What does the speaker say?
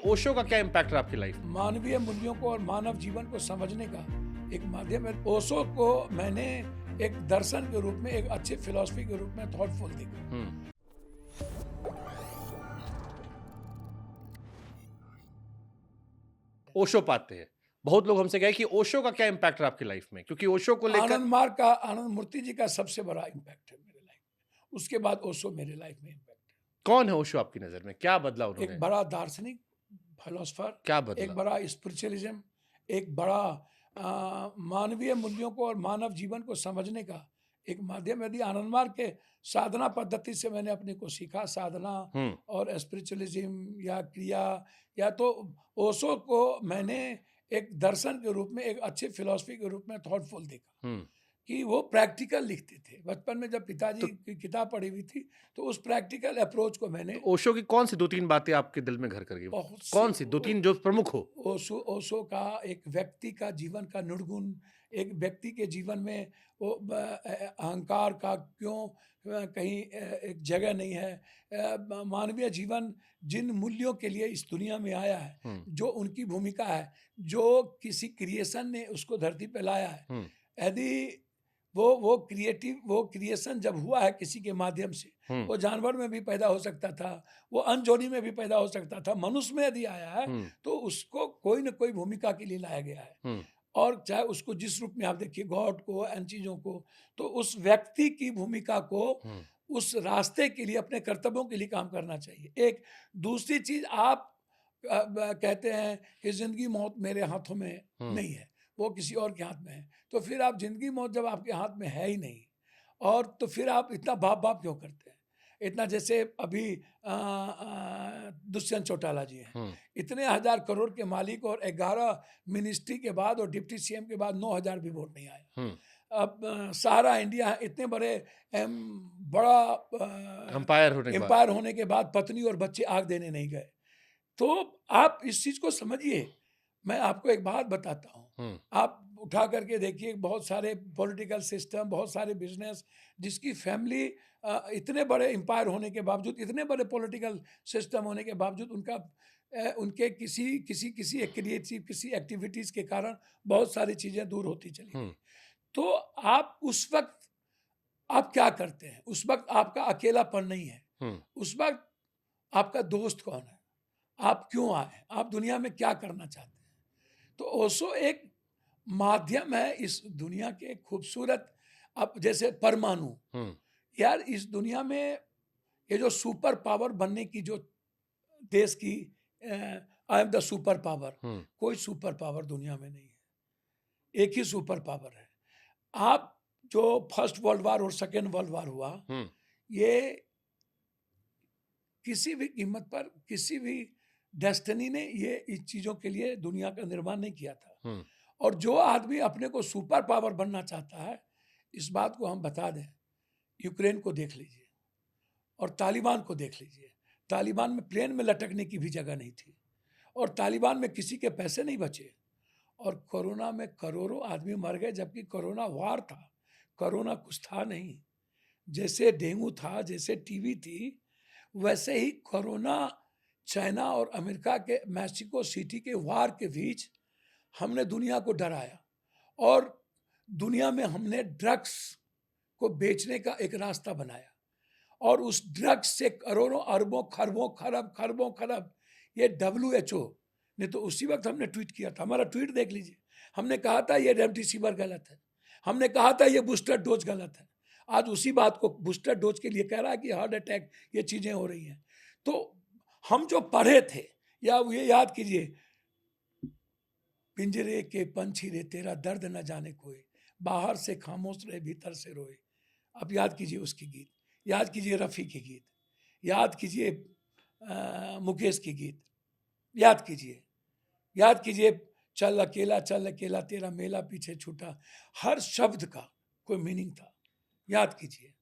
ओशो का क्या इम्पैक्ट रहा आपकी लाइफ में? मानवीय मूल्यों को और मानव जीवन को समझने का एक माध्यम है। ओशो को मैंने एक दर्शन के रूप में, एक अच्छे फिलॉसफी के रूप में थॉटफुल देखा। हम्म। ओशो पाते हैं। बहुत लोग हमसे कहे कि ओशो का क्या इम्पैक्ट रहा आपकी लाइफ में, क्योंकि ओशो को लेकर आनंद मूर्ति जी का सबसे बड़ा इम्पैक्ट है मेरे लाइफ में। उसके बाद ओशो मेरे लाइफ में इम्पैक्ट कौन है ओशो आपकी नजर में? क्या बदला है। उन्होंने? एक बड़ा दार्शनिक फिलोसफर, क्या एक बदला? बड़ा स्पिरिचुअलिज्म, एक बड़ा मानवीय मूल्यों को और मानव जीवन को समझने का एक माध्यम। यदि आनंद मार्ग के साधना पद्धति से मैंने अपने को सीखा, साधना हम्म। और स्पिरिचुअलिज्म या क्रिया, या तो ओशो को मैंने एक दर्शन के रूप में, एक अच्छे फिलॉसफी के रूप में थॉटफुल देखा हम्म। कि वो प्रैक्टिकल लिखते थे। बचपन में जब पिताजी तो, की किताब पढ़ी हुई थी, तो उस प्रैक्टिकल अप्रोच को मैंने ओशो की कौन सी दो तीन बातें आपके दिल में घर कर गई? बहुत सी कौन सी दो तीन जो प्रमुख हो? ओशो का एक व्यक्ति का जीवन का निर्गुण, एक व्यक्ति के जीवन में वो अहंकार का क्यों कहीं एक जगह नहीं है। मानवीय जीवन जिन मूल्यों के लिए इस दुनिया में आया है, हम्म। जो उनकी भूमिका है, जो किसी क्रिएशन ने उसको धरती पे लाया है, हम्म। यदि वो क्रिएशन जब हुआ है किसी के माध्यम से, हम्म। वो जानवर में भी पैदा हो सकता था, वो अनजोनी में भी पैदा हो सकता था। मनुष्य में यदि आया है, हम्म। तो उसको कोई न कोई भूमिका के लिए लाया गया है। हम्म। और चाहे उसको जिस रूप में आप देखिए, गॉड को, इन चीज़ों को, तो उस व्यक्ति की भूमिका को हम्म। उस रास्ते के लिए, अपने कर्तव्यों के लिए काम करना चाहिए। एक दूसरी चीज़, आप कहते हैं कि ज़िंदगी मौत मेरे हाथों में हम्म। नहीं है, वो किसी और के हाथ में है। तो फिर आप, ज़िंदगी मौत जब आपके हाथ में है ही नहीं, और तो फिर आप इतना बाप-बाप क्यों करते हैं? इतना, जैसे अभी दुष्यंत चौटाला जी हैं। हम्म। इतने हज़ार करोड़ के मालिक, और 11 मिनिस्ट्री के बाद और डिप्टी सीएम के बाद 9,000 भी वोट नहीं आया। हम्म। अब सहारा इंडिया इतने बड़े बड़ा अंपायर होने के बाद। एम्पायर होने के बाद पत्नी और बच्चे आग देने नहीं गए। तो आप इस चीज़ को समझिए। मैं आपको एक बात बताता हूँ, हम्म। आप उठा करके देखिए, बहुत सारे पॉलिटिकल सिस्टम, बहुत सारे बिजनेस, जिसकी फैमिली इतने बड़े एम्पायर होने के बावजूद, इतने बड़े पॉलिटिकल सिस्टम होने के बावजूद, उनके किसी किसी किसी क्रिएटिव, किसी एक्टिविटीज़ के कारण बहुत सारी चीज़ें दूर होती चली हम्म। गई। तो आप उस वक्त आप क्या करते हैं? उस वक्त आपका अकेलापन नहीं है। हम्म। उस वक्त आपका दोस्त कौन है? आप क्यों आए हैं? आप दुनिया में क्या करना चाहते हैं? तो ओशो एक माध्यम है इस दुनिया के खूबसूरत। अब जैसे परमाणु, हम्म। यार इस दुनिया में ये जो सुपर पावर बनने की जो देश की, I am the super power, hmm. कोई सुपर पावर दुनिया में नहीं है। एक ही सुपर पावर है। आप जो फर्स्ट वर्ल्ड वार और सेकेंड वर्ल्ड वार हुआ, हम्म। ये किसी भी कीमत पर, किसी भी डेस्टिनी ने ये इस चीज़ों के लिए दुनिया का निर्माण नहीं किया था। हम्म। और जो आदमी अपने को सुपर पावर बनना चाहता है, इस बात को हम बता दें, यूक्रेन को देख लीजिए और तालिबान को देख लीजिए। तालिबान में प्लेन में लटकने की भी जगह नहीं थी, और तालिबान में किसी के पैसे नहीं बचे, और कोरोना में करोड़ों आदमी मर गए, जबकि कोरोना वार था, कोरोना कुछ था नहीं। जैसे डेंगू था, जैसे टीबी थी, वैसे ही कोरोना चाइना और अमेरिका के मैक्सिको सिटी के वार के बीच हमने दुनिया को डराया, और दुनिया में हमने ड्रग्स को बेचने का एक रास्ता बनाया, और उस ड्रग्स से करोड़ों अरबों खरबों खरब ये WHO ने, तो उसी वक्त हमने ट्वीट किया था। हमारा ट्वीट देख लीजिए। हमने कहा था ये रेमडेसिविर गलत है, हमने कहा था ये बूस्टर डोज गलत है। आज उसी बात को बूस्टर डोज के लिए कह रहा है कि हार्ट अटैक, ये चीज़ें हो रही हैं। तो हम जो पढ़े थे, या ये याद कीजिए, पिंजरे के पंछी रे तेरा दर्द न जाने कोई, बाहर से खामोश रहे भीतर से रोए। अब याद कीजिए उसकी गीत, याद कीजिए रफ़ी के गीत, याद कीजिए मुकेश के गीत, याद कीजिए चल अकेला तेरा मेला पीछे छूटा। हर शब्द का कोई मीनिंग था, याद कीजिए।